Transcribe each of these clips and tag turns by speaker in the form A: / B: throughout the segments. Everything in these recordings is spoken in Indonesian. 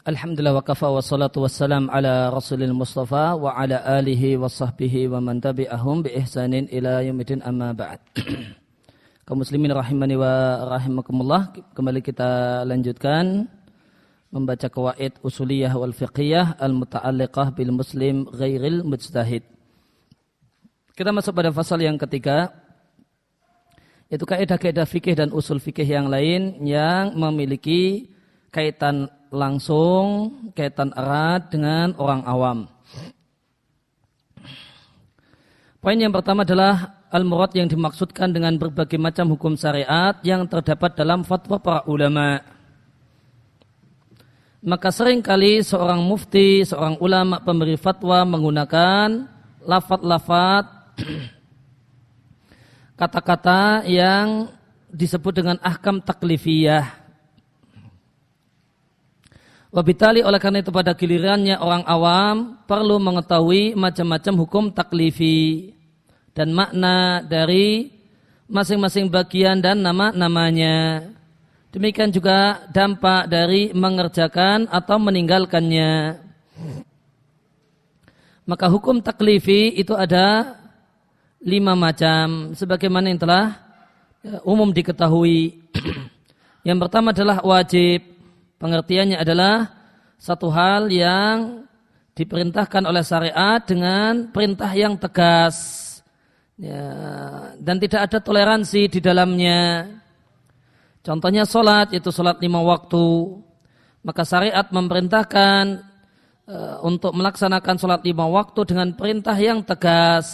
A: Alhamdulillah wa kafa wa salatu wassalam ala rasulil mustafa wa ala alihi wa sahbihi wa man tabi'ahum bi ihsanin ila yaumidin amma ba'd. Kaum muslimin rahimani wa rahimakumullah, kembali kita lanjutkan membaca qawaid usuliyah wal fiqhiyah al muta'alliqah bil muslim ghairil mujtahid. Kita masuk pada fasal yang ketiga, yaitu kaidah-kaidah fikih dan usul fikih yang lain yang memiliki kaitan langsung, kaitan erat dengan orang awam. Poin yang pertama adalah al-murad yang dimaksudkan dengan berbagai macam hukum syariat yang terdapat dalam fatwa para ulama. Maka seringkali seorang mufti, seorang ulama pemberi fatwa menggunakan lafaz-lafaz kata-kata yang disebut dengan ahkam taklifiyah. Wabitali oleh karena itu pada gilirannya orang awam perlu mengetahui macam-macam hukum taklifi dan makna dari masing-masing bagian dan nama-namanya. Demikian juga dampak dari mengerjakan atau meninggalkannya. Maka hukum taklifi itu ada 5 macam sebagaimana yang telah umum diketahui. Yang pertama adalah wajib. Pengertiannya adalah satu hal yang diperintahkan oleh syariat dengan perintah yang tegas, ya, dan tidak ada toleransi di dalamnya. Contohnya sholat, yaitu sholat 5 waktu. Maka syariat memerintahkan untuk melaksanakan sholat 5 waktu dengan perintah yang tegas.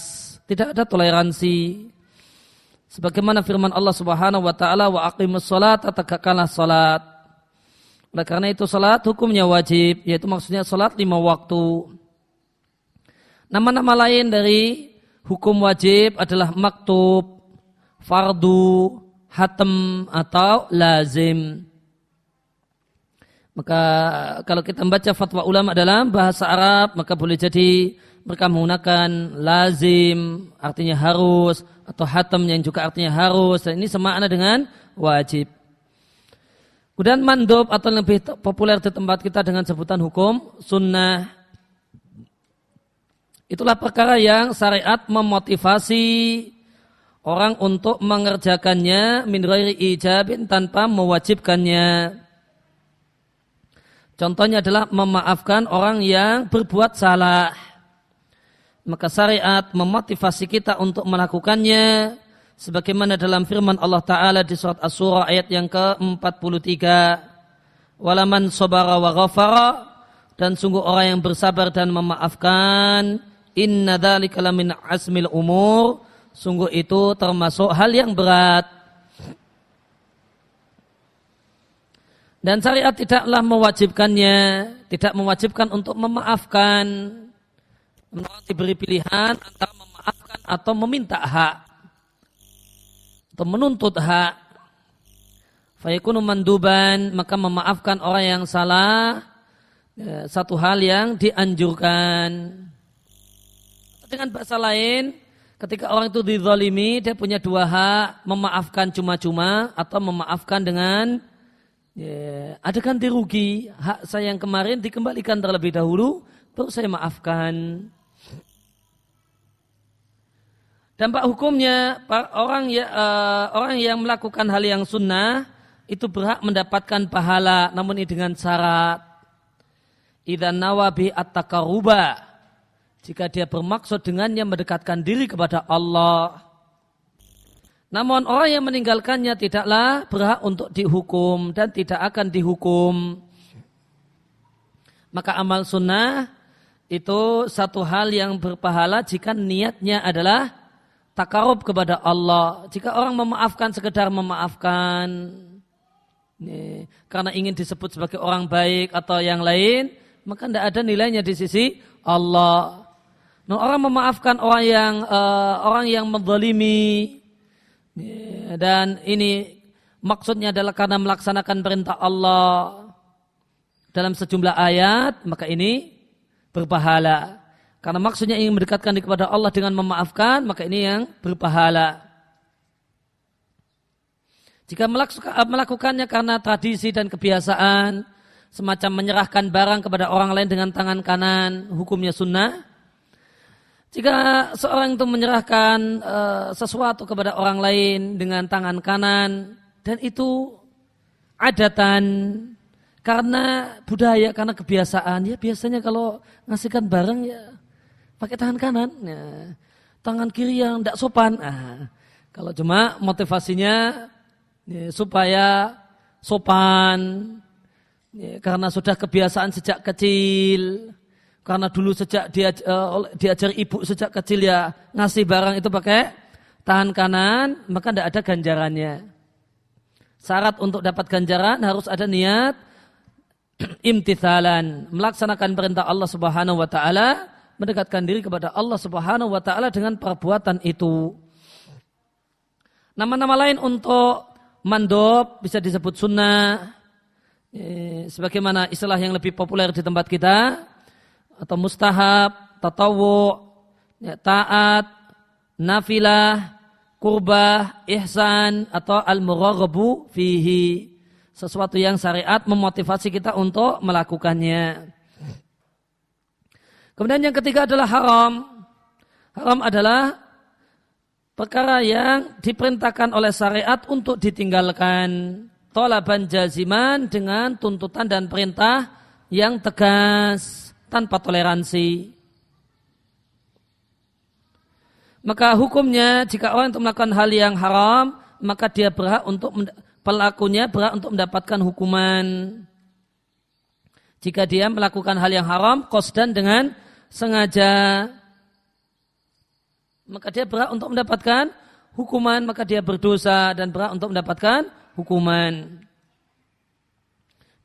A: Tidak ada toleransi. Sebagaimana firman Allah Subhanahu wa taala, wa aqimus sholat, tegakkanlah sholat. Oleh karena itu salat hukumnya wajib, yaitu maksudnya salat 5 waktu. Nama-nama lain dari hukum wajib adalah maktub, fardu, hatam atau lazim. Maka kalau kita membaca fatwa ulama dalam bahasa Arab, maka boleh jadi mereka menggunakan lazim, artinya harus, atau hatam yang juga artinya harus, dan ini semakna dengan wajib. Kemudian mandub atau lebih populer di tempat kita dengan sebutan hukum sunnah. Itulah perkara yang syariat memotivasi orang untuk mengerjakannya min ghairi ijabin, tanpa mewajibkannya. Contohnya adalah memaafkan orang yang berbuat salah. Maka syariat memotivasi kita untuk melakukannya. Sebagaimana dalam firman Allah Ta'ala di surat As-Surah ayat yang ke-43. Walaman sobara wa ghafara, dan sungguh orang yang bersabar dan memaafkan, inna dzalika lamin azmil umur, sungguh itu termasuk hal yang berat. Dan syariat tidaklah mewajibkannya, tidak mewajibkan untuk memaafkan. Orang diberi pilihan antara memaafkan atau meminta hak, atau menuntut hak. Fayakunu manduban, maka memaafkan orang yang salah satu hal yang dianjurkan. Dengan bahasa lain, ketika orang itu dizalimi, dia punya 2 hak, memaafkan cuma-cuma atau memaafkan dengan ada ganti rugi. Hak saya yang kemarin dikembalikan terlebih dahulu, baru saya maafkan. Dampak hukumnya, orang yang melakukan hal yang sunnah itu berhak mendapatkan pahala, namun ini dengan syarat idza nawabi at-taqarruba, jika dia bermaksud dengannya mendekatkan diri kepada Allah. Namun orang yang meninggalkannya tidaklah berhak untuk dihukum dan tidak akan dihukum. Maka amal sunnah itu satu hal yang berpahala jika niatnya adalah takarub kepada Allah. Jika orang memaafkan sekedar memaafkan karena ingin disebut sebagai orang baik atau yang lain, maka tidak ada nilainya di sisi Allah. Nah, orang memaafkan orang yang menzalimi, dan ini maksudnya adalah karena melaksanakan perintah Allah dalam sejumlah ayat, maka ini berpahala. Karena maksudnya ingin mendekatkan diri kepada Allah dengan memaafkan, maka ini yang berpahala. Jika melakukannya karena tradisi dan kebiasaan, semacam menyerahkan barang kepada orang lain dengan tangan kanan, hukumnya sunnah. Jika seorang itu menyerahkan sesuatu kepada orang lain dengan tangan kanan, dan itu adatan, karena budaya, karena kebiasaan, ya biasanya kalau ngasihkan barang ya pakai tangan kanan, ya, tangan kiri yang tidak sopan. Kalau cuma motivasinya ya, supaya sopan, ya, karena sudah kebiasaan sejak kecil, karena dulu sejak diajar ibu sejak kecil ya ngasih barang itu pakai tangan kanan, maka tidak ada ganjarannya. Syarat untuk dapat ganjaran harus ada niat imtithalan, melaksanakan perintah Allah Subhanahu wa taala, mendekatkan diri kepada Allah Subhanahu wa taala dengan perbuatan itu. Nama-nama lain untuk mandop bisa disebut sunnah, sebagaimana istilah yang lebih populer di tempat kita, atau mustahab, tatawwu, taat, nafilah, kurbah, ihsan, atau al-muraghabu fihi. Sesuatu yang syariat memotivasi kita untuk melakukannya. Kemudian yang ketiga adalah haram. Haram adalah perkara yang diperintahkan oleh syariat untuk ditinggalkan. Thalaban jaziman, dengan tuntutan dan perintah yang tegas, tanpa toleransi. Maka hukumnya jika orang itu melakukan hal yang haram, maka dia berhak untuk pelakunya berhak untuk mendapatkan hukuman. Jika dia melakukan hal yang haram qasdan dengan sengaja, maka dia berhak untuk mendapatkan hukuman, maka dia berdosa dan berhak untuk mendapatkan hukuman.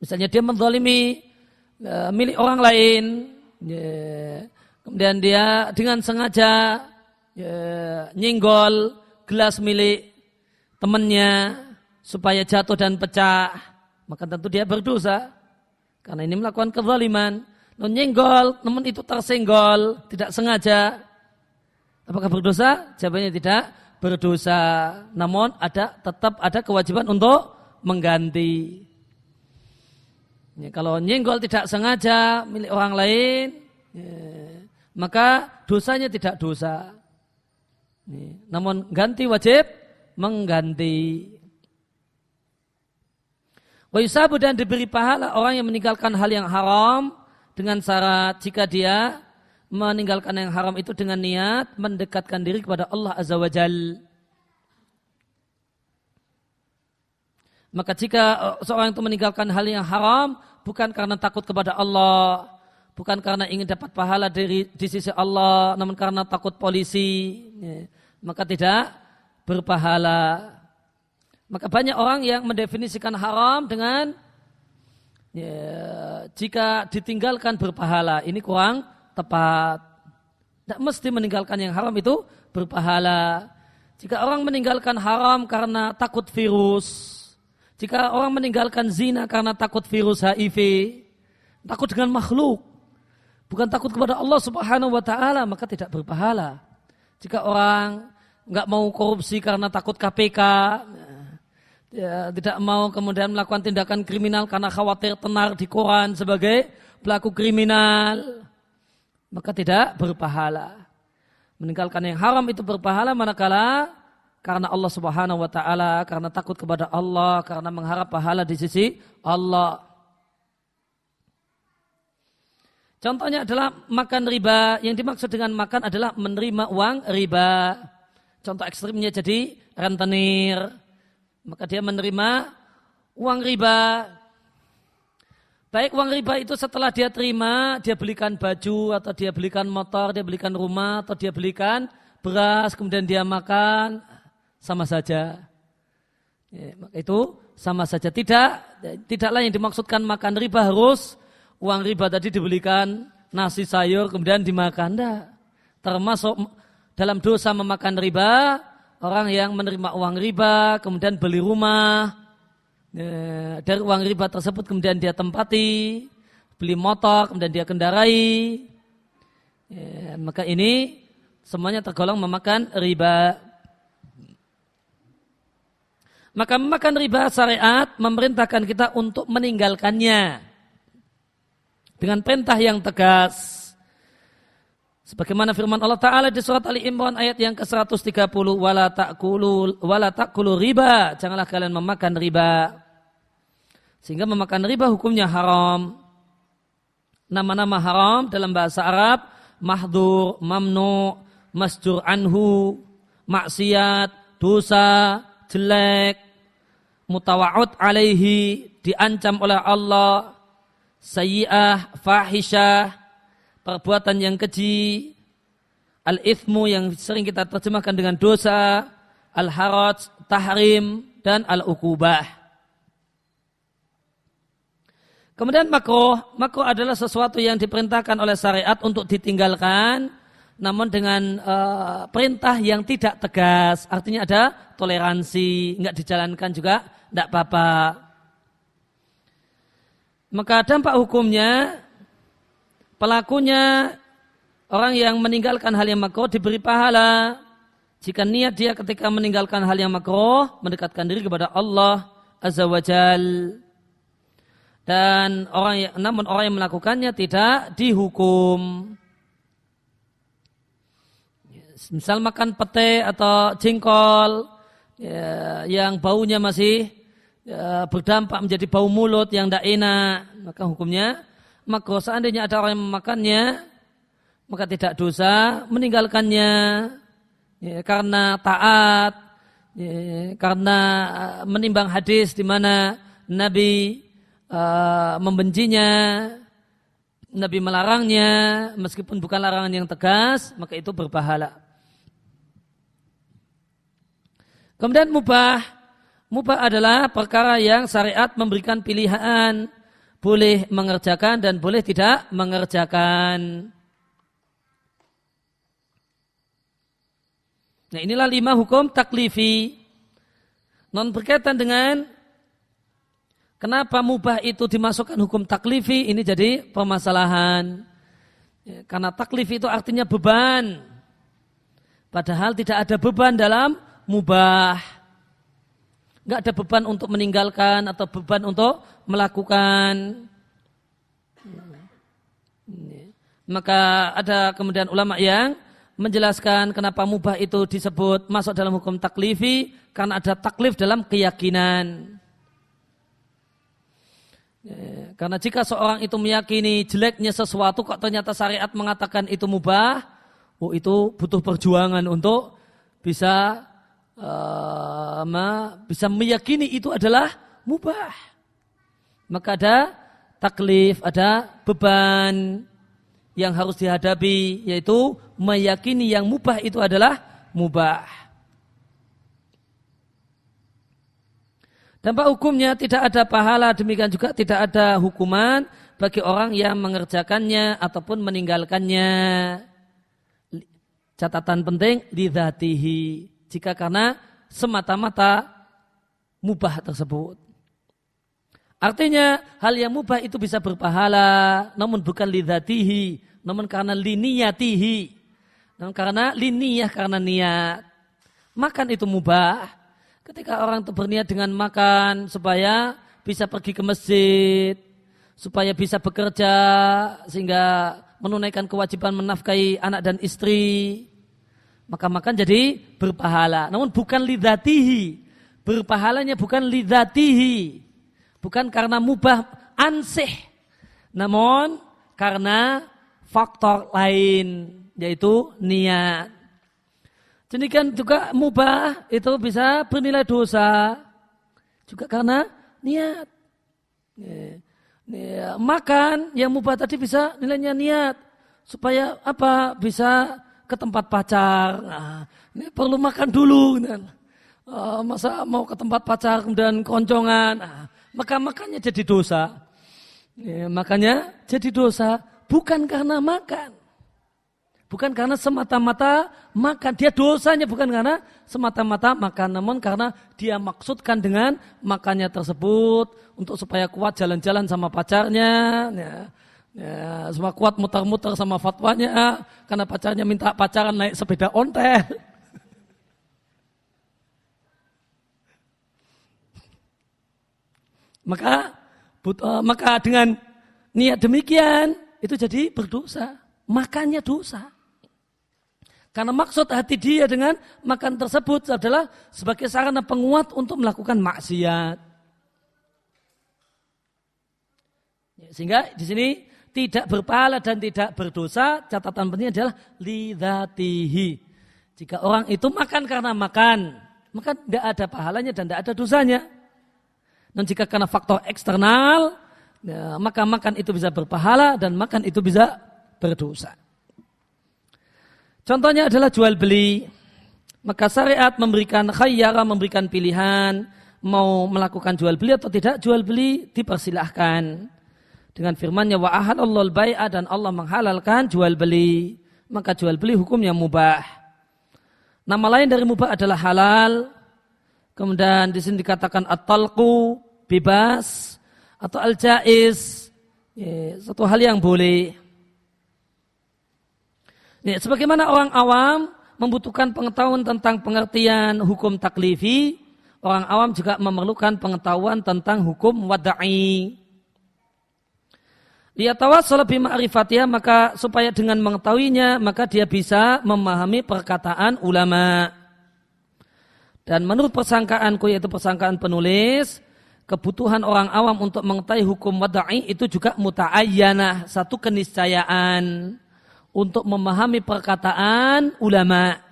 A: Misalnya dia menzalimi milik orang lain, kemudian dia dengan sengaja nyenggol gelas milik temannya supaya jatuh dan pecah, maka tentu dia berdosa karena ini melakukan kezaliman. Nyenggol, namun itu tersenggol, tidak sengaja, apakah berdosa? Jawabannya tidak berdosa, namun tetap ada kewajiban untuk mengganti. Kalau nyenggol tidak sengaja milik orang lain, maka dosanya tidak dosa. Namun ganti wajib mengganti. Wa yusabu, dan diberi pahala orang yang meninggalkan hal yang haram dengan syarat jika dia meninggalkan yang haram itu dengan niat mendekatkan diri kepada Allah Azza wa Jalla. Maka jika seorang itu meninggalkan hal yang haram bukan karena takut kepada Allah, bukan karena ingin dapat pahala di sisi Allah, namun karena takut polisi, maka tidak berpahala. Maka banyak orang yang mendefinisikan haram dengan jika ditinggalkan berpahala. Ini kurang tepat. Tidak mesti meninggalkan yang haram itu berpahala. Jika orang meninggalkan haram karena takut virus, jika orang meninggalkan zina karena takut virus HIV, takut dengan makhluk, bukan takut kepada Allah Subhanahu wa taala, maka tidak berpahala. Jika orang enggak mau korupsi karena takut KPK, tidak mau kemudian melakukan tindakan kriminal karena khawatir tenar di koran sebagai pelaku kriminal, maka tidak berpahala. Meninggalkan yang haram itu berpahala manakala karena Allah Subhanahu wa taala, karena takut kepada Allah, karena mengharap pahala di sisi Allah. Contohnya adalah makan riba. Yang dimaksud dengan makan adalah menerima uang riba. Contoh ekstrimnya jadi rentenir. Maka dia menerima uang riba. Baik uang riba itu setelah dia terima, dia belikan baju, atau dia belikan motor, dia belikan rumah, atau dia belikan beras, kemudian dia makan, sama saja. Maka itu sama saja. Tidaklah yang dimaksudkan makan riba harus uang riba tadi dibelikan nasi sayur kemudian dimakan. Tidak. Termasuk dalam dosa memakan riba orang yang menerima uang riba kemudian beli rumah, dari uang riba tersebut kemudian dia tempati, beli motor kemudian dia kendarai, maka ini semuanya tergolong memakan riba. Maka memakan riba syariat memerintahkan kita untuk meninggalkannya. dengan perintah yang tegas. Sebagaimana firman Allah Ta'ala di surat Ali Imran ayat yang ke-130, wala ta'kulu riba, janganlah kalian memakan riba. Sehingga memakan riba hukumnya haram. Nama-nama haram dalam bahasa Arab, mahdzur, mamnu, masjur anhu, maksiat, dosa, jelek, mutawa'ud alaihi, diancam oleh Allah, sayyi'ah, fahisyah, perbuatan yang keji, al-ithmu yang sering kita terjemahkan dengan dosa, al-haraj, tahrim, dan al-uqubah. Kemudian makruh adalah sesuatu yang diperintahkan oleh syariat untuk ditinggalkan, namun dengan perintah yang tidak tegas, artinya ada toleransi, enggak dijalankan juga enggak apa-apa. Maka dampak hukumnya, pelakunya orang yang meninggalkan hal yang makruh diberi pahala jika niat dia ketika meninggalkan hal yang makruh mendekatkan diri kepada Allah Azza wa Jal. Dan namun orang yang melakukannya tidak dihukum. Misal makan pete atau jengkol yang baunya masih berdampak menjadi bau mulut yang tidak enak, maka hukumnya makruh. Seandainya ada orang yang memakannya, maka tidak dosa meninggalkannya karena taat, karena menimbang hadis di mana Nabi membencinya, Nabi melarangnya, meskipun bukan larangan yang tegas, maka itu berpahala. Kemudian mubah adalah perkara yang syariat memberikan pilihan, boleh mengerjakan dan boleh tidak mengerjakan. Nah, inilah 5 hukum taklifi. Non berkaitan dengan kenapa mubah itu dimasukkan hukum taklifi, ini jadi permasalahan. Karena taklif itu artinya beban. Padahal tidak ada beban dalam mubah. Enggak ada beban untuk meninggalkan atau beban untuk melakukan. Maka ada kemudian ulama yang menjelaskan kenapa mubah itu disebut masuk dalam hukum taklifi, karena ada taklif dalam keyakinan. Karena jika seorang itu meyakini jeleknya sesuatu kok ternyata syariat mengatakan itu mubah, itu butuh perjuangan untuk bisa meyakini itu adalah mubah. Maka ada taklif, ada beban yang harus dihadapi, yaitu meyakini yang mubah itu adalah mubah. Dampak hukumnya tidak ada pahala, demikian juga tidak ada hukuman bagi orang yang mengerjakannya ataupun meninggalkannya. Catatan penting, lidzatihi, jika karena semata-mata mubah tersebut. Artinya hal yang mubah itu bisa berpahala, namun bukan lidzatihi, namun karena liniyatihi. Namun karena liniyah, karena niat. Makan itu mubah. Ketika orang itu berniat dengan makan supaya bisa pergi ke masjid, supaya bisa bekerja sehingga menunaikan kewajiban menafkahi anak dan istri, maka makan jadi berpahala. Namun bukan lidzatihi. Berpahalanya bukan lidzatihi. Bukan karena mubah ansih. Namun karena faktor lain, yaitu niat. Demikian juga mubah itu bisa bernilai dosa juga karena niat. Makan yang mubah tadi bisa nilainya niat supaya apa? Bisa ke tempat pacar. Nah, ini perlu makan dulu. Masa mau ke tempat pacar kemudian koncongan? Nah, maka makannya jadi dosa. Makanya jadi dosa bukan karena makan. Bukan karena semata-mata makan. Dia dosanya bukan karena semata-mata makan. Namun karena dia maksudkan dengan makannya tersebut untuk supaya kuat jalan-jalan sama pacarnya. Supaya kuat muter-muter sama fatwanya. Karena pacarnya minta pacaran naik sepeda ontel. Maka dengan niat demikian itu jadi berdosa, makannya dosa. Karena maksud hati dia dengan makan tersebut adalah sebagai sarana penguat untuk melakukan maksiat. Sehingga di sini tidak berpahala dan tidak berdosa, catatan penting adalah lidzatihi. Jika orang itu makan karena makan, maka tidak ada pahalanya dan tidak ada dosanya. Dan jika karena faktor eksternal, ya, maka makan itu bisa berpahala dan makan itu bisa berdosa. Contohnya adalah jual beli. Maka syariat memberikan khayyara, memberikan pilihan, mau melakukan jual beli atau tidak, jual beli dipersilahkan. Dengan firman-Nya wa ahalallahul bai'a, dan Allah menghalalkan jual beli. Maka jual beli hukumnya mubah. Nama lain dari mubah adalah halal. Kemudian di sini dikatakan at-talqu, bebas, atau al-jaiz, ya, satu hal yang boleh. Ya, sebagaimana orang awam membutuhkan pengetahuan tentang pengertian hukum taklifi, orang awam juga memerlukan pengetahuan tentang hukum wad'i. Liyatawassal bi ma'rifatihah, maka supaya dengan mengetahuinya maka dia bisa memahami perkataan ulama. Dan menurut persangkaanku, yaitu persangkaan penulis, kebutuhan orang awam untuk mengetahui hukum wad'i itu juga muta'ayyanah, satu keniscayaan untuk memahami perkataan ulama.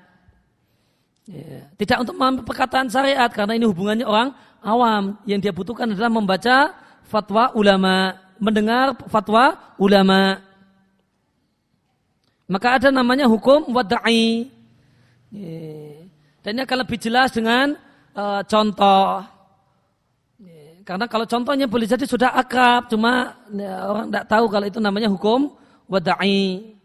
A: Ya, tidak untuk memahami perkataan syariat, karena ini hubungannya orang awam. Yang dia butuhkan adalah membaca fatwa ulama, mendengar fatwa ulama. Maka ada namanya hukum wad'i. Ya, dan ini akan lebih jelas dengan contoh. Ya, karena kalau contohnya boleh jadi sudah akrab, cuma ya, orang tidak tahu kalau itu namanya hukum wad'i.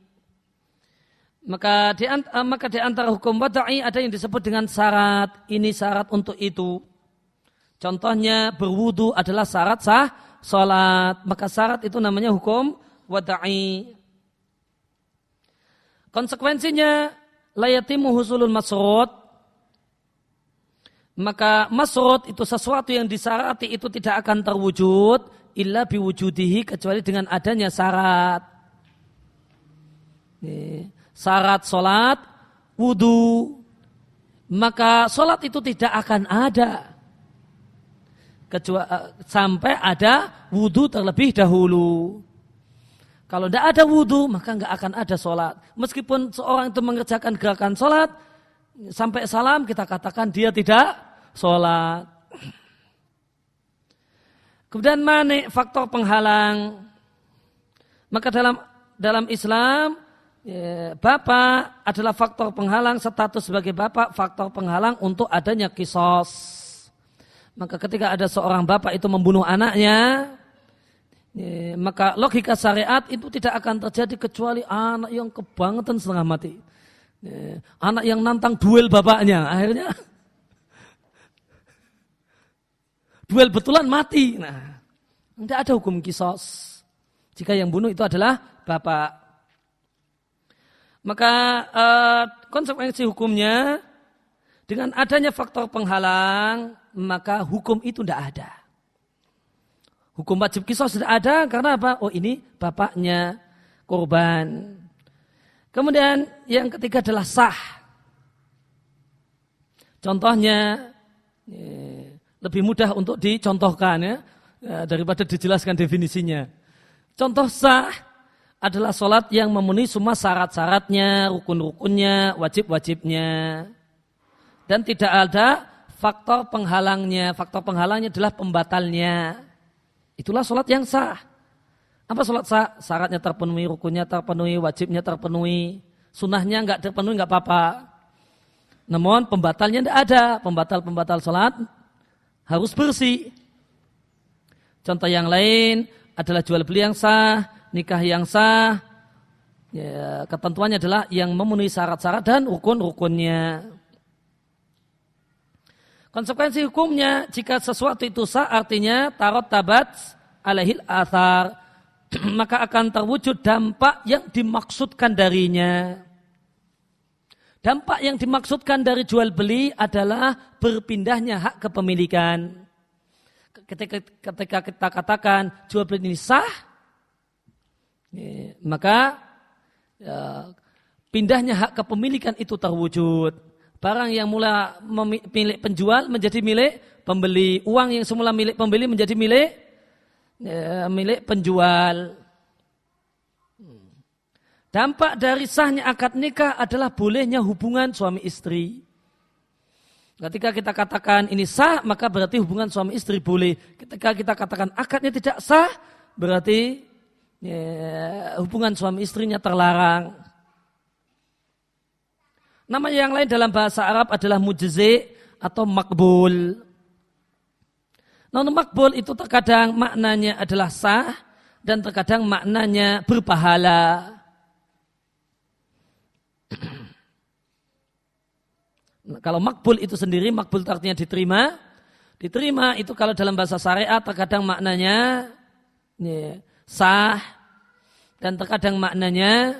A: Maka di antara hukum wad'i ada yang disebut dengan syarat. Ini syarat untuk itu. Contohnya berwudu adalah syarat sah salat. Maka syarat itu namanya hukum wad'i. Konsekuensinya la yatimu husulul masrut. Maka masrut itu sesuatu yang disyarati itu tidak akan terwujud illa biwujudihi, kecuali dengan adanya syarat. Syarat solat, wudu, maka solat itu tidak akan ada kecuali sampai ada wudu terlebih dahulu. Kalau tidak ada wudu, maka nggak akan ada solat. Meskipun seorang itu mengerjakan gerakan solat sampai salam, kita katakan dia tidak solat. Kemudian mani, faktor penghalang. Maka dalam Islam, ya, bapak adalah faktor penghalang, status sebagai bapak faktor penghalang untuk adanya qisas. Maka ketika ada seorang bapak itu membunuh anaknya, ya, maka logika syariat itu tidak akan terjadi kecuali anak yang kebangetan setengah mati. Ya, anak yang nantang duel bapaknya, akhirnya duel betulan mati. Nah, tidak ada hukum qisas jika yang bunuh itu adalah bapak. Maka konsekuensi hukumnya dengan adanya faktor penghalang, maka hukum itu tidak ada. Hukum wajib qisas tidak ada karena apa? Oh, ini bapaknya korban. Kemudian yang ketiga adalah sah. Contohnya lebih mudah untuk dicontohkan ya, daripada dijelaskan definisinya. Contoh sah adalah sholat yang memenuhi semua syarat-syaratnya, rukun-rukunnya, wajib-wajibnya. Dan tidak ada faktor penghalangnya. Faktor penghalangnya adalah pembatalnya. Itulah sholat yang sah. Apa sholat sah? Syaratnya terpenuhi, rukunnya terpenuhi, wajibnya terpenuhi. Sunnahnya enggak terpenuhi, enggak apa-apa. Namun pembatalnya tidak ada. Pembatal-pembatal sholat harus bersih. Contoh yang lain adalah jual beli yang sah, nikah yang sah, ya, ketentuannya adalah yang memenuhi syarat-syarat dan rukun-rukunnya. Konsekuensi hukumnya, jika sesuatu itu sah artinya tarot tabat alaihil athar, maka akan terwujud dampak yang dimaksudkan darinya. Dampak yang dimaksudkan dari jual beli adalah berpindahnya hak kepemilikan. Ketika kita katakan jual beli ini sah, maka pindahnya hak kepemilikan itu terwujud. Barang yang mula milik penjual menjadi milik pembeli. Uang yang semula milik pembeli menjadi milik penjual. Dampak dari sahnya akad nikah adalah bolehnya hubungan suami istri. Ketika kita katakan ini sah, maka berarti hubungan suami istri boleh. Ketika kita katakan akadnya tidak sah, berarti hubungan suami istrinya terlarang. Nama yang lain dalam bahasa Arab adalah mujzi atau makbul. Namun makbul itu terkadang maknanya adalah sah dan terkadang maknanya berpahala. Kalau makbul itu sendiri, makbul artinya diterima. Diterima itu kalau dalam bahasa syariat terkadang maknanya sah dan terkadang maknanya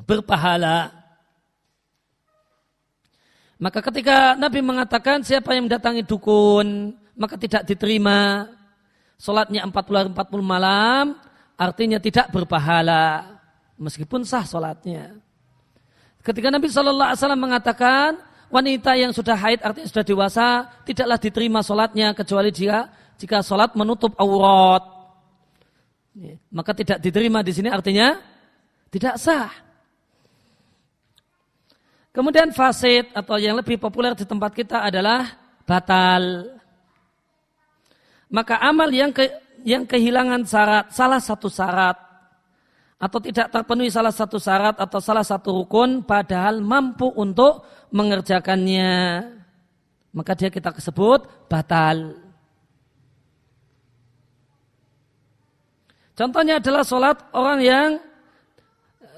A: berpahala. Maka ketika Nabi mengatakan siapa yang mendatangi dukun maka tidak diterima, sholatnya 40 hari 40 malam, artinya tidak berpahala meskipun sah sholatnya. Ketika Nabi SAW mengatakan wanita yang sudah haid artinya sudah dewasa tidaklah diterima sholatnya kecuali jika sholat menutup aurat, maka tidak diterima di sini artinya tidak sah. Kemudian fasid atau yang lebih populer di tempat kita adalah batal. Maka amal yang kehilangan syarat, salah satu syarat atau tidak terpenuhi salah satu syarat atau salah satu rukun padahal mampu untuk mengerjakannya, maka dia kita sebut batal. Contohnya adalah sholat orang yang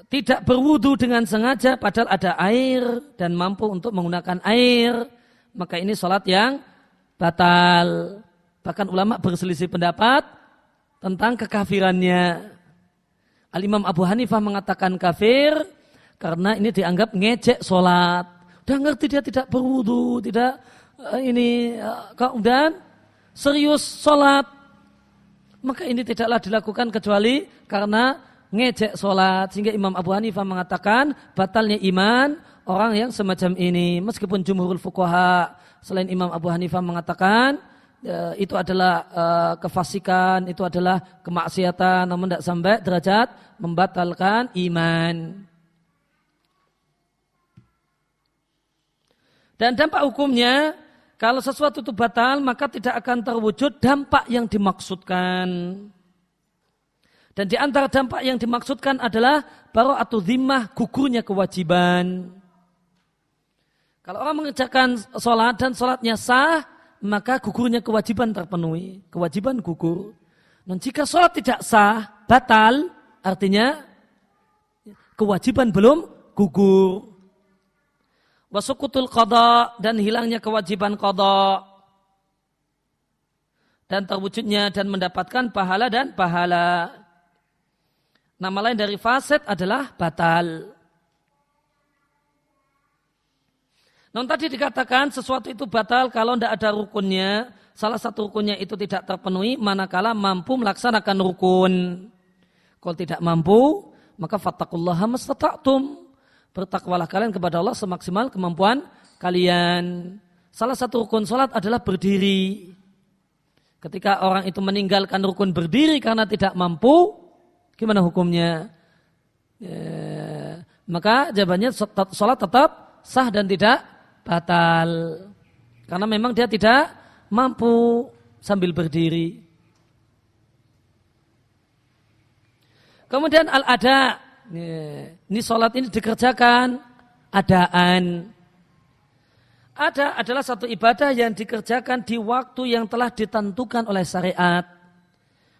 A: tidak berwudu dengan sengaja padahal ada air dan mampu untuk menggunakan air, maka ini sholat yang batal. Bahkan ulama berselisih pendapat tentang kekafirannya. Al-Imam Abu Hanifah mengatakan kafir karena ini dianggap ngejek sholat. Udah ngerti dia tidak berwudu, tidak kemudian serius sholat, maka ini tidaklah dilakukan kecuali karena ngejek sholat. Sehingga Imam Abu Hanifah mengatakan batalnya iman orang yang semacam ini. Meskipun jumhurul fuqaha selain Imam Abu Hanifah mengatakan itu adalah kefasikan, itu adalah kemaksiatan, namun tidak sampai derajat membatalkan iman. Dan dampak hukumnya, kalau sesuatu itu batal, maka tidak akan terwujud dampak yang dimaksudkan. Dan di antara dampak yang dimaksudkan adalah bara'atu dhimmah, gugurnya kewajiban. Kalau orang mengerjakan sholat dan sholatnya sah, maka gugurnya kewajiban terpenuhi. Kewajiban gugur. Dan jika sholat tidak sah, batal, artinya kewajiban belum gugur. Wasukutul qada, dan hilangnya kewajiban qada. Dan terwujudnya dan mendapatkan pahala dan pahala. Nama lain dari fasid adalah batal. Namun tadi dikatakan sesuatu itu batal kalau tidak ada rukunnya. Salah satu rukunnya itu tidak terpenuhi manakala mampu melaksanakan rukun. Kalau tidak mampu, maka fattaqullaha mastata'tum. Bertakwalah kalian kepada Allah semaksimal kemampuan kalian. Salah satu rukun salat adalah berdiri. Ketika orang itu meninggalkan rukun berdiri karena tidak mampu, gimana hukumnya? Maka jawabannya salat tetap sah dan tidak batal. Karena memang dia tidak mampu sambil berdiri. Kemudian al-ada. Ini sholat ini dikerjakan adaan. Ada adalah satu ibadah yang dikerjakan di waktu yang telah ditentukan oleh syariat.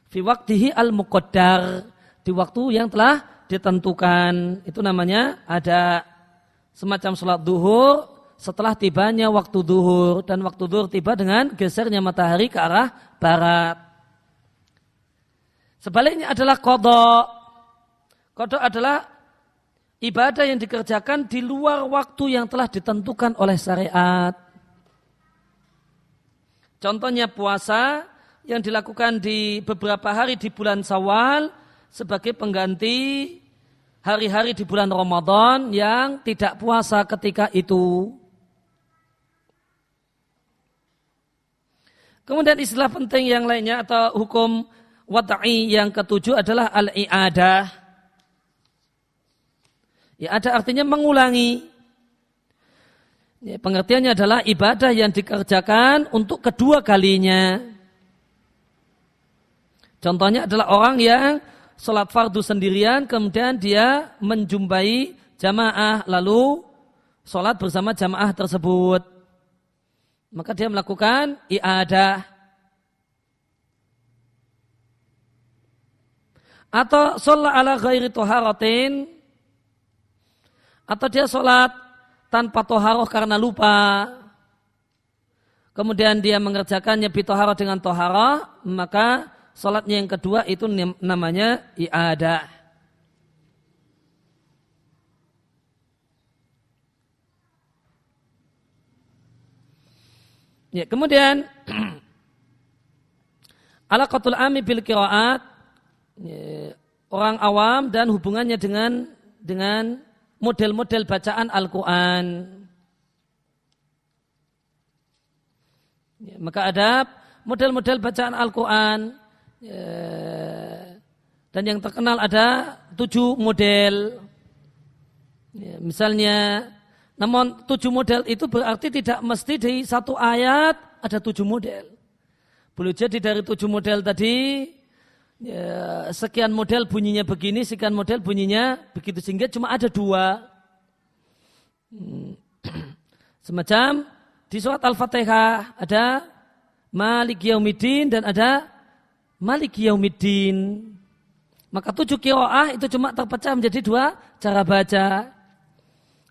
A: Fi waqtihi al-muqaddar. Di waktu yang telah ditentukan. Itu namanya ada semacam sholat duhur setelah tibanya waktu duhur. Dan waktu duhur tiba dengan gesernya matahari ke arah barat. Sebaliknya adalah qadha. Qadha adalah ibadah yang dikerjakan di luar waktu yang telah ditentukan oleh syariat. Contohnya puasa yang dilakukan di beberapa hari di bulan Syawal sebagai pengganti hari-hari di bulan Ramadan yang tidak puasa ketika itu. Kemudian istilah penting yang lainnya atau hukum wad'i yang ketujuh adalah al-i'adah. I'adah artinya mengulangi. Pengertiannya adalah ibadah yang dikerjakan untuk kedua kalinya. Contohnya adalah orang yang sholat fardu sendirian, kemudian dia menjumpai jamaah, lalu sholat bersama jamaah tersebut. Maka dia melakukan i'adah. Atau sholat ala ghairi toharatin, atau dia sholat tanpa toharoh karena lupa. Kemudian dia mengerjakannya bitoharoh dengan toharoh, maka sholatnya yang kedua itu namanya i'adah. Ya, kemudian alaqatul ami bil qiraat, orang awam dan hubungannya dengan model-model bacaan Al-Quran. Ya, maka ada model-model bacaan Al-Quran. Dan yang terkenal ada 7 model. Ya, misalnya, namun 7 model itu berarti tidak mesti di satu ayat ada 7 model. Boleh jadi dari 7 model tadi, ya, sekian model bunyinya begini, sekian model bunyinya begitu, sehingga cuma ada 2. Semacam di surat Al-Fatihah ada Maliki Yaumiddin dan ada Maliki Yaumiddin. Maka 7 qiraah itu cuma terpecah menjadi 2 cara baca.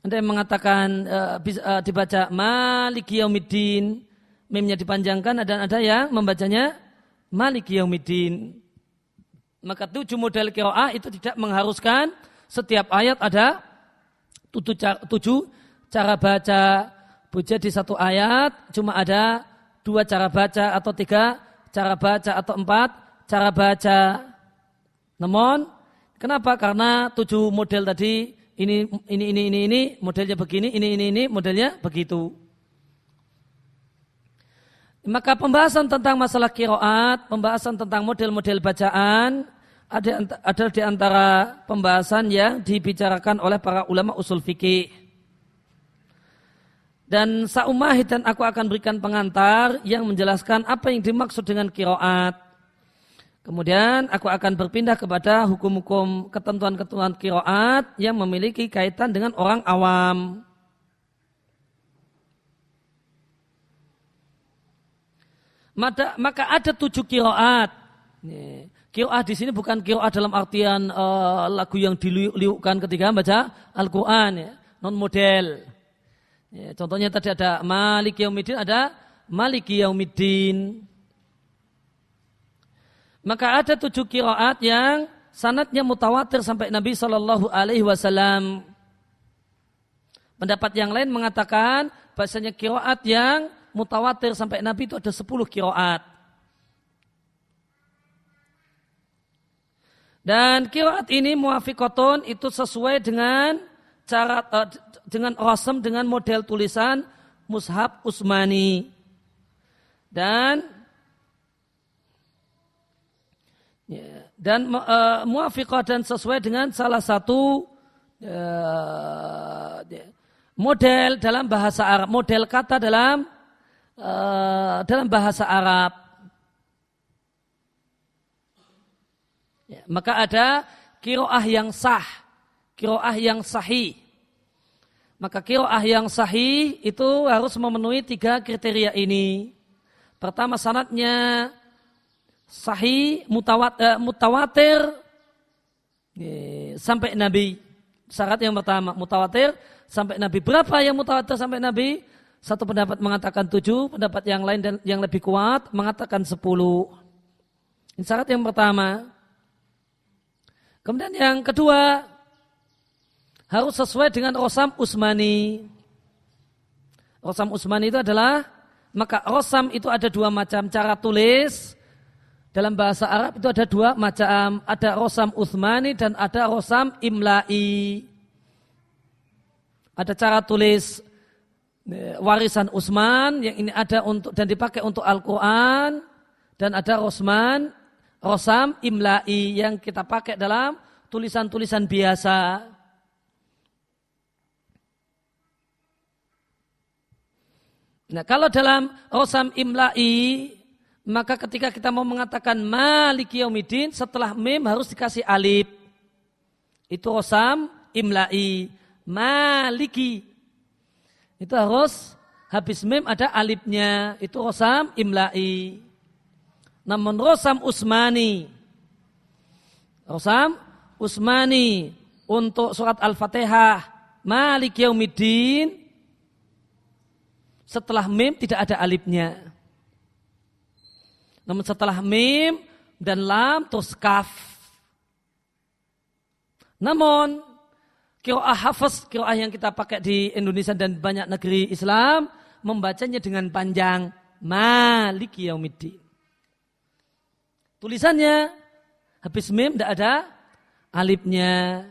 A: Ada yang mengatakan bisa dibaca Maliki Yaumiddin, mimnya dipanjangkan, dan ada yang membacanya Maliki Yaumiddin. Maka 7 model qiraah itu tidak mengharuskan setiap ayat ada 7 cara baca. Boleh di satu ayat cuma ada 2 cara baca atau 3 cara baca atau 4 cara baca. Namun kenapa? Karena 7 model tadi ini modelnya begini, ini modelnya begitu. Maka pembahasan tentang masalah qiraat, pembahasan tentang model-model bacaan ada di antara pembahasan yang dibicarakan oleh para ulama usul fikih. Dan saumahid dan aku akan berikan pengantar yang menjelaskan apa yang dimaksud dengan qiraat. Kemudian aku akan berpindah kepada hukum-hukum ketentuan-ketentuan qiraat yang memiliki kaitan dengan orang awam. Maka ada 7 qiraat. Qiraat di sini bukan qiraat dalam artian lagu yang diliukkan ketika baca Al-Quran, ya, non model. Ya, contohnya tadi ada Maliki Yaumiddin, ada Maliki Yaumiddin. Maka ada 7 qiraat yang sanadnya mutawatir sampai Nabi SAW. Pendapat yang lain mengatakan bahasanya qiraat yang mutawatir sampai Nabi itu ada 10 qiraat. Dan qiraat ini muafiqatun, itu sesuai dengan cara dengan rasam, dengan model tulisan Mushaf Utsmani. Dan muafiqah dan sesuai dengan salah satu model dalam bahasa Arab, model kata dalam bahasa Arab. Ya, maka ada qiraah yang sah, qiraah yang sahih. Maka qiraah yang sahih itu harus memenuhi 3 kriteria ini. Pertama, sanadnya sahih, mutawatir sampai Nabi. Syarat yang pertama, mutawatir sampai Nabi. Berapa yang mutawatir sampai Nabi? Satu pendapat mengatakan 7, pendapat yang lain dan yang lebih kuat mengatakan 10. Ini syarat yang pertama. Kemudian yang kedua, harus sesuai dengan Rasam Utsmani. Rasam Utsmani itu adalah, maka rasam itu ada 2 macam cara tulis. dalam bahasa Arab itu ada dua macam, ada rosam Utsmani dan ada rosam imla'i. Ada cara tulis warisan Utsman yang ini ada untuk dan dipakai untuk Al-Quran, dan ada rosam imla'i yang kita pakai dalam tulisan-tulisan biasa. Nah, kalau dalam rosam imla'i, maka ketika kita mau mengatakan Maliki Yaumiddin, setelah mim harus dikasih alif. Itu rosam imla'i. Maliki. Itu harus habis mim ada alifnya. Itu rosam imla'i. Namun rosam Utsmani. Rosam Utsmani untuk surat Al-Fatihah Maliki Yaumiddin, setelah mim tidak ada alifnya. Namun setelah mim dan lam terus kaf. Namun qiraah hafaz, qiraah yang kita pakai di Indonesia dan banyak negeri Islam, membacanya dengan panjang Maliki Yaumiddin. Tulisannya habis mim tidak ada alifnya.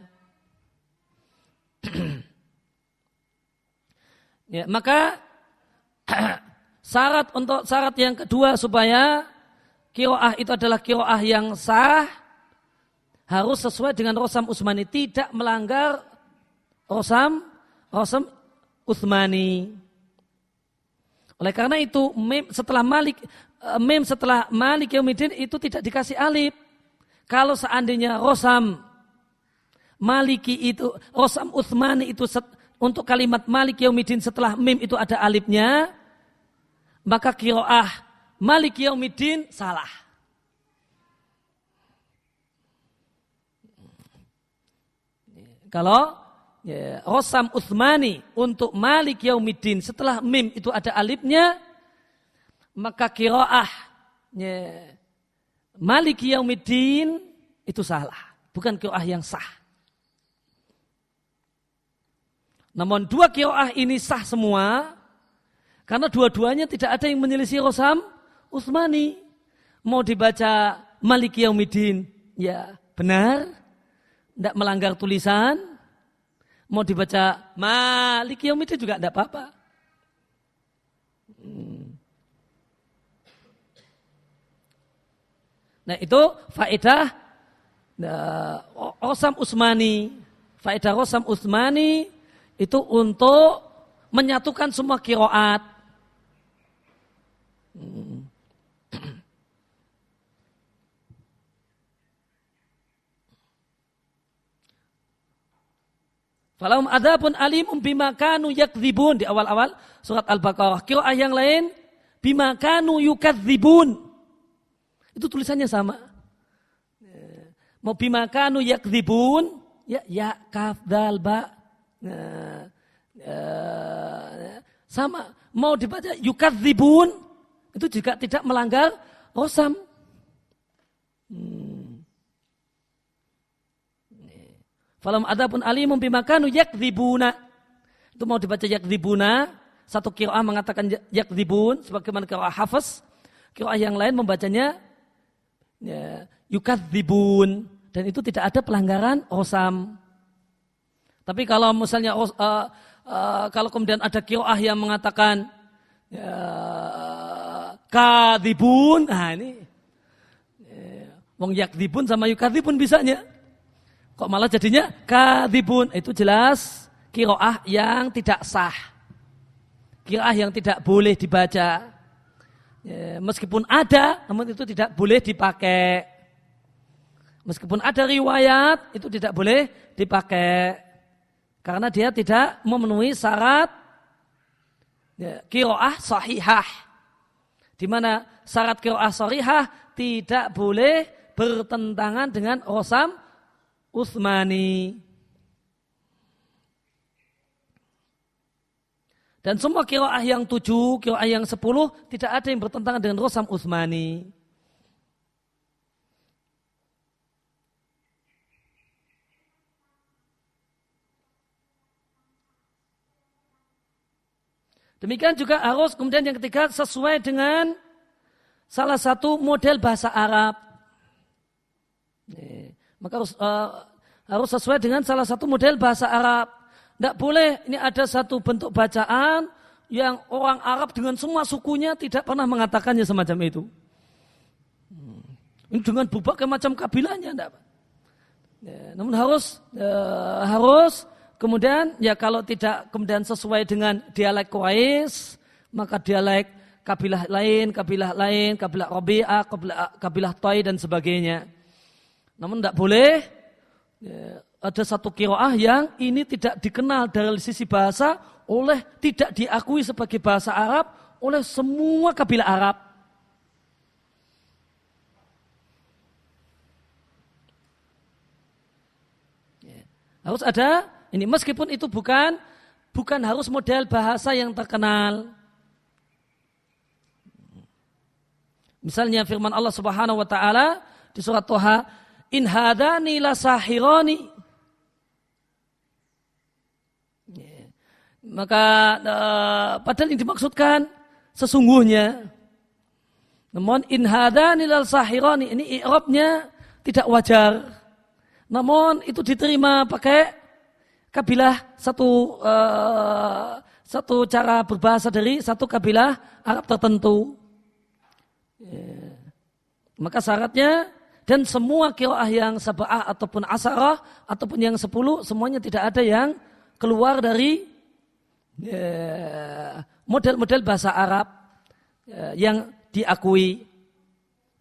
A: Ya, maka syarat yang kedua supaya qiraah itu adalah qiraah yang sah, harus sesuai dengan rosam Utsmani, tidak melanggar rosam Utsmani. Oleh karena itu mim setelah Malik Yaumiddin itu tidak dikasih alif. Kalau seandainya rosam Maliki itu, rosam Utsmani itu untuk kalimat Malik Yaumiddin setelah mim itu ada alifnya, maka qiraah Malik Yaumiddin salah. Kalau rosam Utsmani untuk Malik Yaumiddin setelah mim itu ada alifnya, maka qiraah Malik Yaumiddin itu salah, bukan qiraah yang sah. Namun dua qiraah ini sah semua, karena dua-duanya tidak ada yang menyelisih rosam Utsmani. Mau dibaca Maliki Yaumiddin, ya benar, tidak melanggar tulisan. Mau dibaca Maliki Yaumiddin juga tidak apa-apa. Nah itu faedah rosam Utsmani. Faedah rosam Utsmani itu untuk menyatukan semua qiraat. Falahum adzabun alimum bima kanu yakdzibun di awal-awal surat Al-Baqarah. Qiraah yang lain bima kanu yukadzibun. Itu tulisannya sama. Mau bima kanu yakdzibun, ya kaf dal ba. Sama. Mau dibaca yukadzibun, itu juga tidak melanggar rosam. Falam adzabun alimum bima kanu yakdzibuna. Itu mau dibaca yakdzibuna, satu qiraah mengatakan yakdzibun sebagaimana qiraah hafaz, qiraah yang lain membacanya yukadzibun, dan itu tidak ada pelanggaran rosam. Tapi kalau misalnya kalau kemudian ada qiraah yang mengatakan kadzibun, nah ini wong yakdzibun sama yukadzibun bisanya. Kok malah jadinya kadzibun? Itu jelas qiraah yang tidak sah. Qiraah yang tidak boleh dibaca. Meskipun ada, namun itu tidak boleh dipakai. Meskipun ada riwayat, itu tidak boleh dipakai. Karena dia tidak memenuhi syarat qiraah sahihah. Di mana syarat qiraah sahihah tidak boleh bertentangan dengan rosam Utsmani. Dan semua qiraah yang 7, qiraah yang 10 tidak ada yang bertentangan dengan rosam Utsmani. Demikian juga harus kemudian yang ketiga sesuai dengan salah satu model bahasa Arab. Maka harus sesuai dengan salah satu model bahasa Arab. Tidak boleh ini ada satu bentuk bacaan yang orang Arab dengan semua sukunya tidak pernah mengatakannya semacam itu. Ini dengan berbagai macam kabilahnya. Tidak. Namun harus kemudian ya kalau tidak kemudian sesuai dengan dialek Quraisy, maka dialek kabilah lain, kabilah Rabi'ah, kabilah Tai dan sebagainya. Namun tidak boleh ada satu qiraah yang ini tidak dikenal dari sisi bahasa tidak diakui sebagai bahasa Arab oleh semua kabilah Arab. Harus ada ini meskipun itu bukan harus model bahasa yang terkenal. Misalnya firman Allah Subhanahu wa taala di surat Thaha, "In hadani lasahirani." Maka padahal yang dimaksudkan sesungguhnya. Namun in hadani lasahirani ini i'rabnya tidak wajar. Namun itu diterima pakai kabilah satu cara berbahasa dari satu kabilah Arab tertentu. Maka syaratnya dan semua qiraah yang sab'ah ataupun asarah ataupun yang 10 semuanya tidak ada yang keluar dari model-model bahasa Arab yang diakui.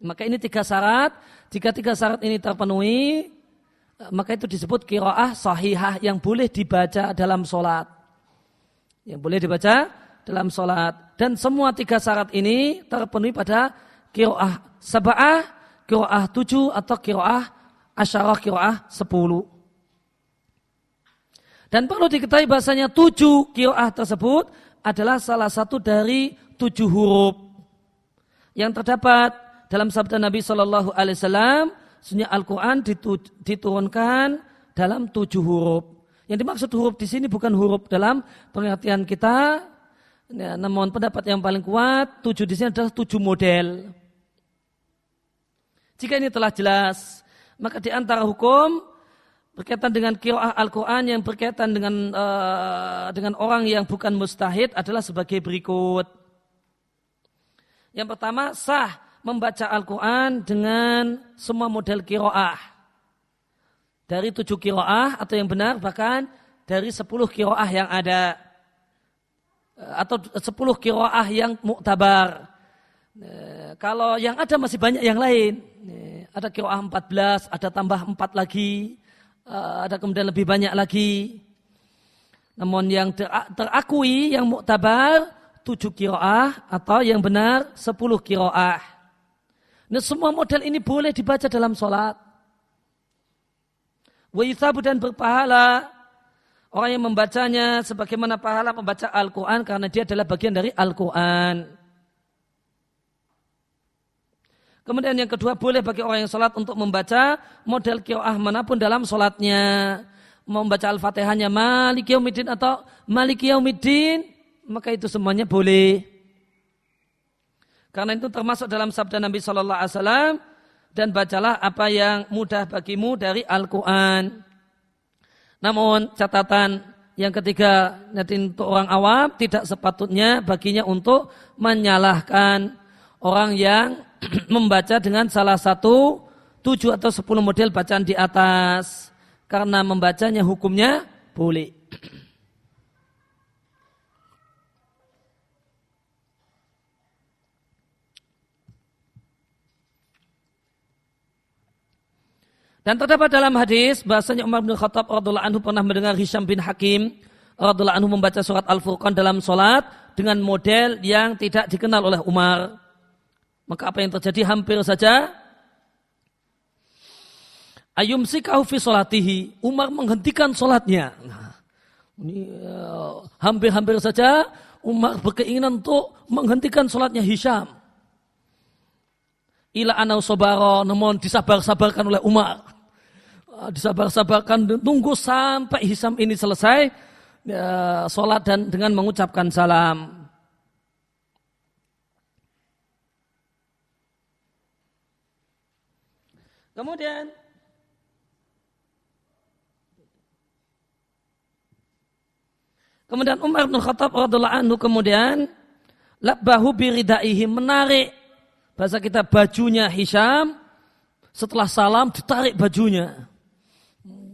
A: Maka ini 3 syarat. Jika 3 syarat ini terpenuhi, maka itu disebut qiraah sahihah yang boleh dibaca dalam sholat. Yang boleh dibaca dalam sholat. Dan semua 3 syarat ini terpenuhi pada qiraah sab'ah, qiraah 7 atau qiraah asyarah, qiraah 10. Dan perlu diketahui bahasanya 7 qiraah tersebut adalah salah satu dari 7 huruf yang terdapat dalam sabda Nabi Shallallahu Alaihi Wasallam. Sesungguhnya Al-Quran diturunkan dalam 7 huruf. Yang dimaksud huruf di sini bukan huruf dalam pengertian kita, namun pendapat yang paling kuat 7 di sini adalah 7 model. Jika ini telah jelas, maka di antara hukum berkaitan dengan qiraah Al-Quran yang berkaitan dengan orang yang bukan mustahid adalah sebagai berikut. Yang pertama, sah membaca Al-Quran dengan semua model qiraah. Dari 7 qiraah atau yang benar bahkan dari 10 qiraah yang ada. Atau 10 qiraah yang muktabar. Kalau yang ada masih banyak yang lain. Ada qiraah 14, ada tambah 4 lagi. Ada kemudian lebih banyak lagi. Namun yang terakui yang muktabar 7 qiraah atau yang benar 10 qiraah. Nah, semua model ini boleh dibaca dalam sholat. Wa yuthabu dan berpahala orang yang membacanya sebagaimana pahala membaca Al-Quran karena dia adalah bagian dari Al-Quran. Kemudian yang kedua, boleh bagi orang yang sholat untuk membaca model qiraah manapun dalam sholatnya. Membaca Al-Fatihahnya Maliki Yaumiddin atau Maliki Yaumiddin, maka itu semuanya boleh. Karena itu termasuk dalam sabda Nabi SAW, dan bacalah apa yang mudah bagimu dari Al-Quran. Namun catatan yang ketiga, nanti untuk orang awam tidak sepatutnya baginya untuk menyalahkan orang yang membaca dengan salah satu 7 atau 10 model bacaan di atas. Karena membacanya hukumnya boleh. Dan terdapat dalam hadis bahasanya Umar bin Khattab radhiyallahu anhu pernah mendengar Hisham bin Hakim radhiyallahu anhu membaca surat Al-Furqan dalam salat dengan model yang tidak dikenal oleh Umar. Maka apa yang terjadi hampir saja ayumsikahu fi salatihi, Umar menghentikan salatnya. Nah, ini hampir-hampir saja Umar berkeinginan untuk menghentikan salatnya Hisham. Ila anau sobaro, namun disabar-sabarkan oleh Umar. Disabar-sabarkan, tunggu sampai Hisham ini selesai salat dan dengan mengucapkan salam. Kemudian Umar bin Khattab radhiyallahu anhu kemudian labbahu biridaihi, menarik, bahasa kita bajunya Hisham, setelah salam ditarik bajunya,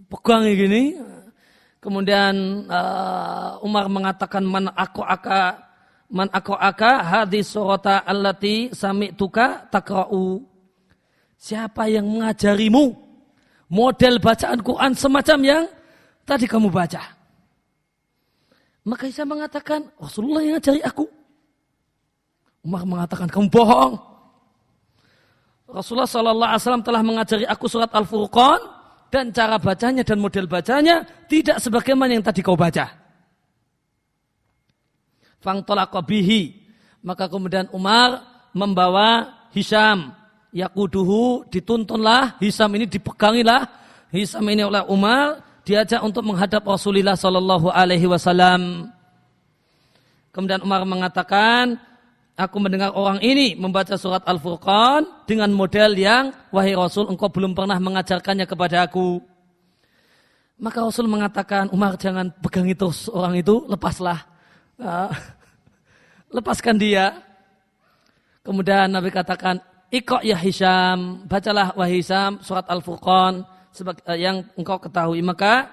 A: pegang gini. Kemudian Umar mengatakan man aqra'aka hadis surata allati sami'tuka taqra'u. Siapa yang mengajarimu model bacaan Quran semacam yang tadi kamu baca? Maka Isa mengatakan, Rasulullah yang ngajari aku. Umar mengatakan, kamu bohong. Rasulullah SAW telah mengajari aku surat Al-Furqan dan cara bacanya dan model bacanya tidak sebagaimana yang tadi kau baca. Fangtalaqa bihi. Maka kemudian Umar membawa Hisham. Yaquduhu, dituntunlah. Hisham ini dipegangilah. Hisham ini oleh Umar. Diajak untuk menghadap Rasulullah Sallallahu Alaihi Wasallam. Kemudian Umar mengatakan, aku mendengar orang ini membaca surat Al-Furqan dengan model yang, wahai Rasul, engkau belum pernah mengajarkannya kepada aku. Maka Rasul mengatakan, Umar jangan pegang itu orang itu, lepaslah, lepaskan dia. Kemudian Nabi katakan, Iqra' ya Hisham, bacalah wahai Hisham surat Al-Furqan yang engkau ketahui. Maka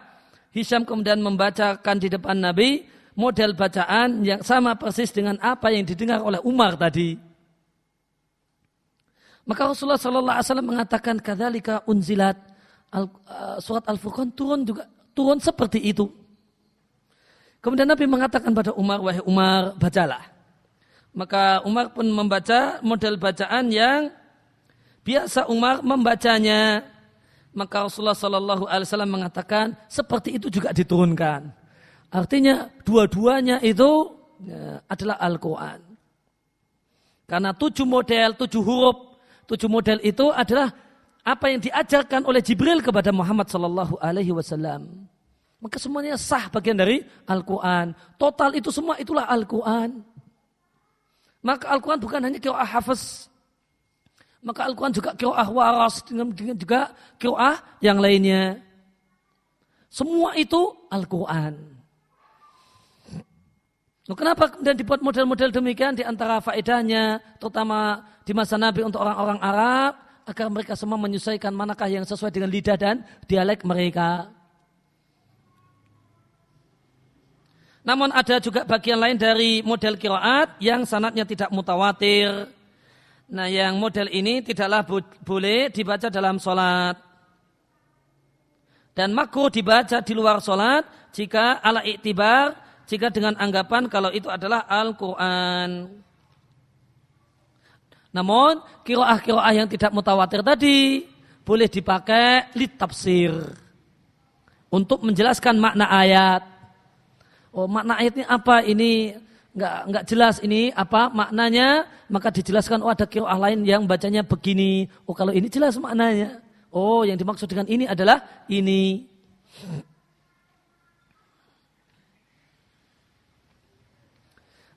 A: Hisham kemudian membacakan di depan Nabi model bacaan yang sama persis dengan apa yang didengar oleh Umar tadi. Maka Rasulullah SAW mengatakan kadzalika unzilat surat Al-Furqan turun seperti itu. Kemudian Nabi mengatakan pada Umar, wahai Umar, bacalah. Maka Umar pun membaca model bacaan yang biasa Umar membacanya. Maka Rasulullah SAW mengatakan seperti itu juga diturunkan. Artinya dua-duanya itu adalah Al-Quran. Karena 7 huruf, 7 model itu adalah apa yang diajarkan oleh Jibril kepada Muhammad SAW. Maka semuanya sah bagian dari Al-Quran. Total itu semua itulah Al-Quran. Maka Al-Quran bukan hanya qiraah hafiz. Maka Al-Quran juga qiraah waras, dengan juga qiraah yang lainnya. Semua itu Al-Quran. Kenapa kemudian dibuat model-model demikian? Di antara faedahnya, terutama di masa Nabi untuk orang-orang Arab, agar mereka semua menyesuaikan manakah yang sesuai dengan lidah dan dialek mereka. Namun ada juga bagian lain dari model qiraat yang sanadnya tidak mutawatir. Nah, yang model ini tidaklah boleh dibaca dalam sholat. Dan makruh dibaca di luar sholat jika ala iktibar, jika dengan anggapan kalau itu adalah Al-Quran. Namun, qiraah-qiraah yang tidak mutawatir tadi boleh dipakai litafsir. Untuk menjelaskan makna ayat. Oh, makna ayatnya apa ini? Enggak jelas ini apa maknanya, maka dijelaskan ada qiraah lain yang bacanya begini. Oh, kalau ini jelas maknanya. Oh, yang dimaksud dengan ini adalah ini.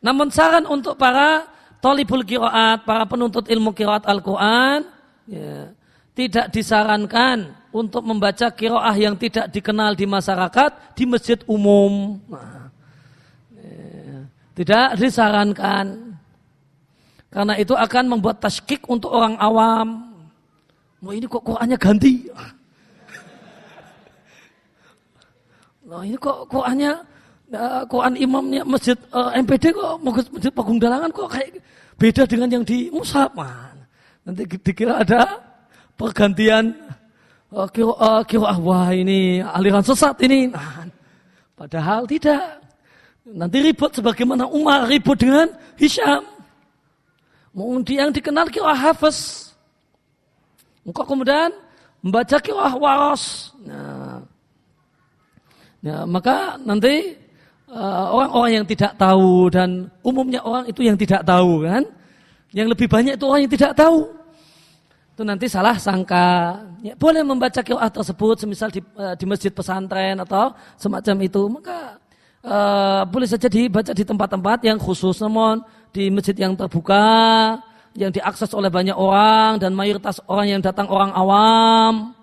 A: Namun saran untuk para thalibul qiraat, para penuntut ilmu qiraat Al-Quran, ya, tidak disarankan untuk membaca qiraah yang tidak dikenal di masyarakat di masjid umum. Tidak disarankan. Karena itu akan membuat tasykik untuk orang awam. Wah, ini kok Qur'annya ganti. Nah, ini kok Qur'annya, Qur'an imamnya masjid MPD kok masjid Pagung Dalangan kok kayak beda dengan yang di Mushaf. Nanti dikira ada pergantian qiraah, wah ini aliran sesat ini. Nah, padahal tidak. Nanti ribut sebagaimana Umar ribut dengan Hisham. Yang dikenal qiraah hafiz. Engkau kemudian membaca qiraah waras. Nah, maka nanti orang-orang yang tidak tahu, dan umumnya orang itu yang tidak tahu kan. Yang lebih banyak itu orang yang tidak tahu. Itu nanti salah sangka. Ya, boleh membaca qiraah tersebut semisal di masjid pesantren atau semacam itu. Maka boleh saja dibaca di tempat-tempat yang khusus, namun di masjid yang terbuka yang diakses oleh banyak orang dan mayoritas orang yang datang orang awam,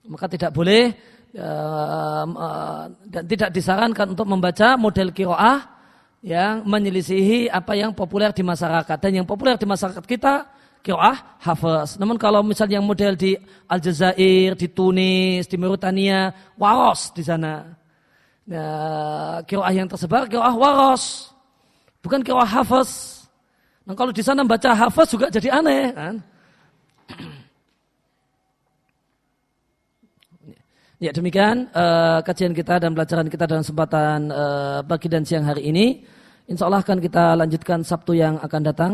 A: maka tidak boleh dan tidak disarankan untuk membaca model qiraah yang menyelisihi apa yang populer di masyarakat. Dan yang populer di masyarakat kita qiraah hafaz. Namun kalau misalnya yang model di Aljazair, di Tunis, di Mauritania, waros di sana. Nah, qiraah yang tersebar qiraah waros, bukan qiraah hafaz. Nah, kalau di sana baca hafaz juga jadi aneh kan? Ya demikian kajian kita dan pelajaran kita dalam kesempatan pagi dan siang hari ini. Insya Allah akan kita lanjutkan Sabtu yang akan datang.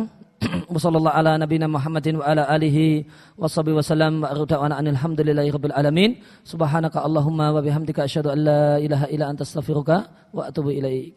A: Wassallallahu ala nabiyina Muhammadin wa ala alihi washabihi wasallam wa a'udhu alhamdulillahi rabbil alamin. Subhanaka Allahumma wa bihamdika asyhadu an la ilaha illa anta astaghfiruka wa atubu ilaik.